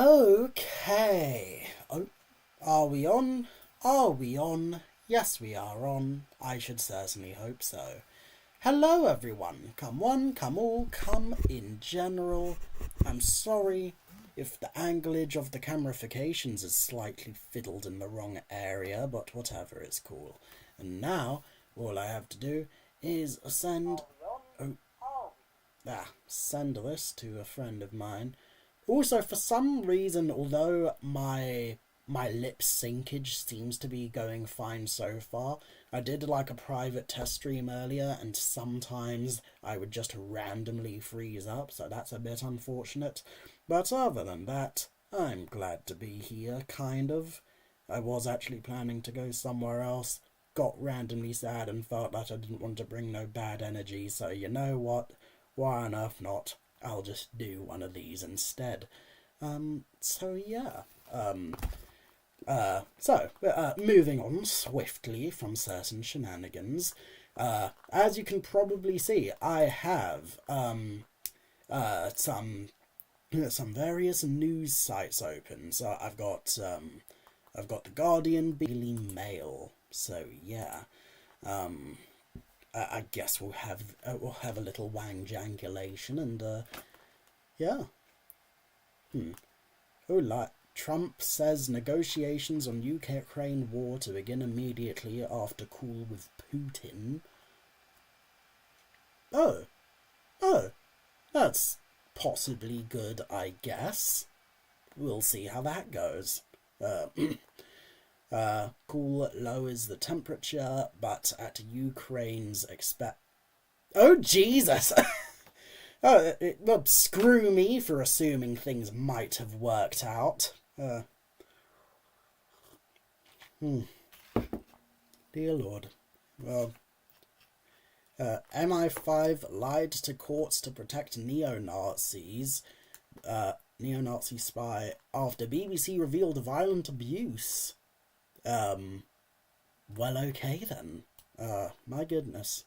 Okay. Oh, are we on? Are we on? Yes, we are on. I should certainly hope so. Hello, everyone. Come one, come all, come in general. I'm sorry if the anglage of the camerifications is slightly fiddled in the wrong area, but whatever, it's cool. And now, all I have to do is send... send this to a friend of mine. Also, for some reason, although my lip syncage seems to be going fine so far, I did like a private test stream earlier, and sometimes I would just randomly freeze up, so that's a bit unfortunate. But other than that, I'm glad to be here, kind of. I was actually planning to go somewhere else, got randomly sad and felt that I didn't want to bring no bad energy, so you know what? Why on earth not? I'll just do one of these instead. So yeah. Moving on swiftly from certain shenanigans. As you can probably see, I have some various news sites open. So I've got the Guardian, Daily Mail. So yeah. I guess we'll have a little wang-jangulation and yeah. Trump says negotiations on UK-Ukraine war to begin immediately after call with Putin. Oh, that's possibly good, I guess. We'll see how that goes. Cool lowers the temperature, but at Ukraine's Oh, Jesus! Screw me for assuming things might have worked out. Dear Lord. Well, MI5 lied to courts to protect neo-Nazis. Neo-Nazi spy after BBC revealed violent abuse. Well, okay then. My goodness.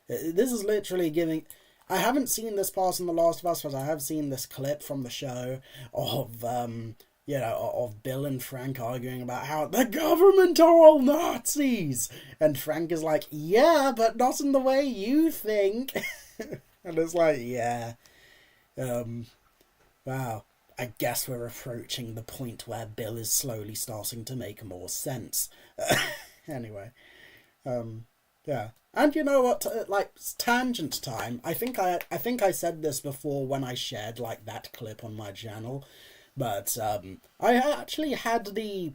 This is literally giving... I haven't seen this part in The Last of Us, but I have seen this clip from the show of, of Bill and Frank arguing about how the government are all Nazis! And Frank is like, yeah, but not in the way you think. And it's like, yeah. Wow. I guess we're approaching the point where Bill is slowly starting to make more sense. Anyway. Yeah. And you know what? Tangent time. I think I said this before when I shared that clip on my channel, but I actually had the,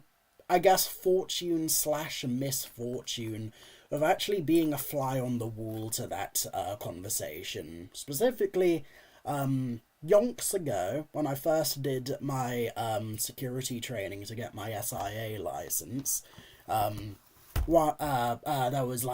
I guess, fortune/misfortune of actually being a fly on the wall to that conversation. Specifically, yonks ago, when I first did my security training to get my SIA license, there was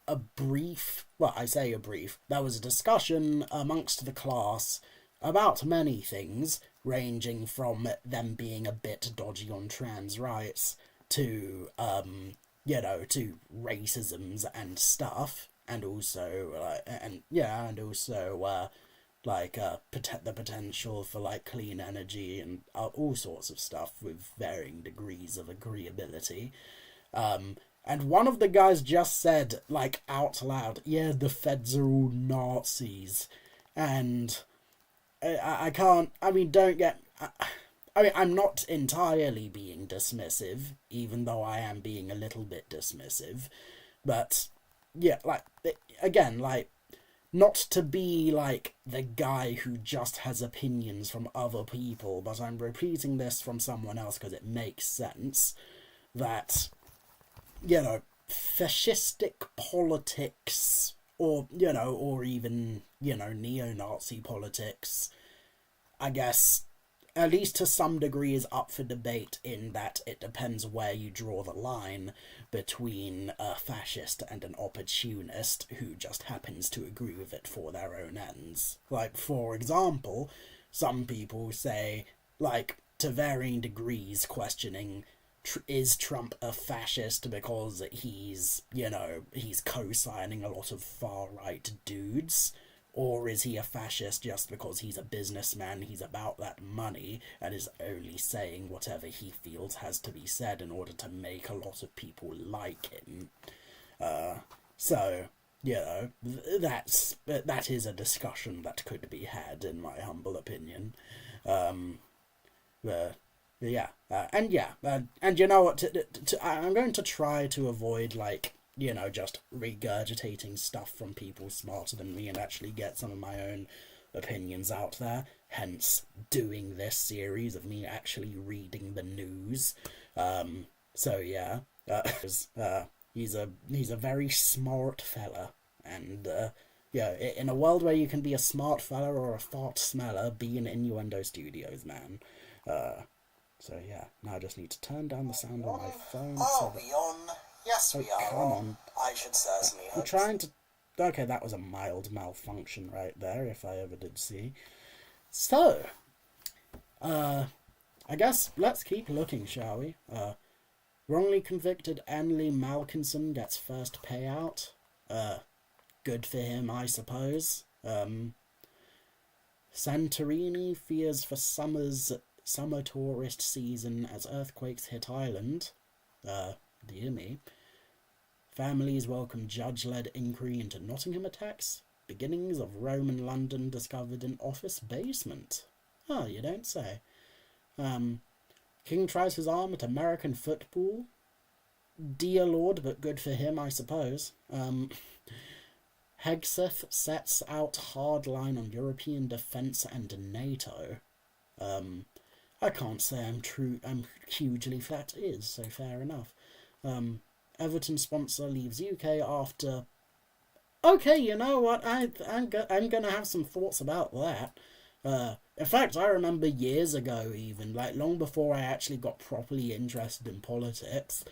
a brief, there was a discussion amongst the class about many things, ranging from them being a bit dodgy on trans rights to, to racisms and stuff, and also, the potential for clean energy and all sorts of stuff with varying degrees of agreeability. And one of the guys just said, out loud, yeah, the feds are all Nazis. And I can't, I'm not entirely being dismissive, even though I am being a little bit dismissive. But, yeah, not to be the guy who just has opinions from other people, but I'm repeating this from someone else because it makes sense, that, fascistic politics, or even, neo-Nazi politics, I guess, at least to some degree, is up for debate in that it depends where you draw the line between a fascist and an opportunist who just happens to agree with it for their own ends. For example, some people say, to varying degrees, questioning, is Trump a fascist because he's co-signing a lot of far-right dudes? Or is he a fascist just because he's a businessman, he's about that money, and is only saying whatever he feels has to be said in order to make a lot of people like him? So, you know, that is a discussion that could be had, in my humble opinion. But yeah, and you know what? I'm going to try to avoid, like, you know, just regurgitating stuff from people smarter than me and actually get some of my own opinions out there. Hence, doing this series of me actually reading the news. So yeah, he's a very smart fella, and yeah, in a world where you can be a smart fella or a fart smeller, be in Innuendo Studios, man. So yeah, now I just need to turn down the sound on my phone. Are we on? Yes, we are. Come on. I should certainly I'm trying to... Okay, that was a mild malfunction right there, if I ever did see. So, I guess let's keep looking, shall we? Wrongly convicted Anley Malkinson gets first payout. Good for him, I suppose. Santorini fears for summer tourist season as earthquakes hit island. Dear me. Families welcome judge-led inquiry into Nottingham attacks. Beginnings of Roman London discovered in office basement. Oh, you don't say. King tries his arm at American football. Dear Lord, but good for him, I suppose. Hegseth sets out hard line on European defence and NATO. I can't say I'm hugely flat is, so fair enough. Everton sponsor leaves UK after... Okay, you know what? I'm gonna have some thoughts about that. In fact, I remember years ago, even, like, long before I actually got properly interested in politics,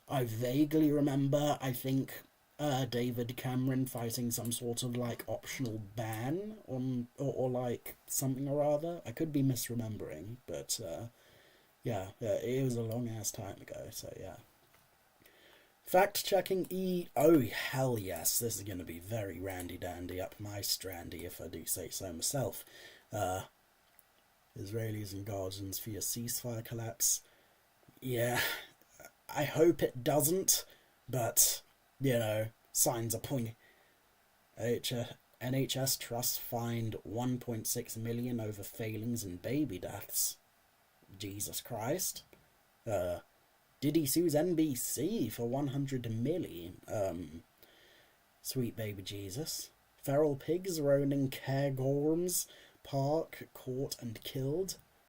I vaguely remember, I think, David Cameron fighting some sort of, like, optional ban on, or like, something or other. I could be misremembering, but, yeah, it was a long-ass time ago, so yeah. Fact-checking Oh, hell yes, this is going to be very randy-dandy up my strandy, if I do say so myself. Israelis and Gazans fear ceasefire collapse. Yeah, I hope it doesn't, but, you know, signs are pointing. NHS Trust fined 1.6 million over failings and baby deaths. Jesus Christ. Diddy sues NBC for 100 million. Sweet baby Jesus. Feral pigs roaming Cairngorms Park caught and killed.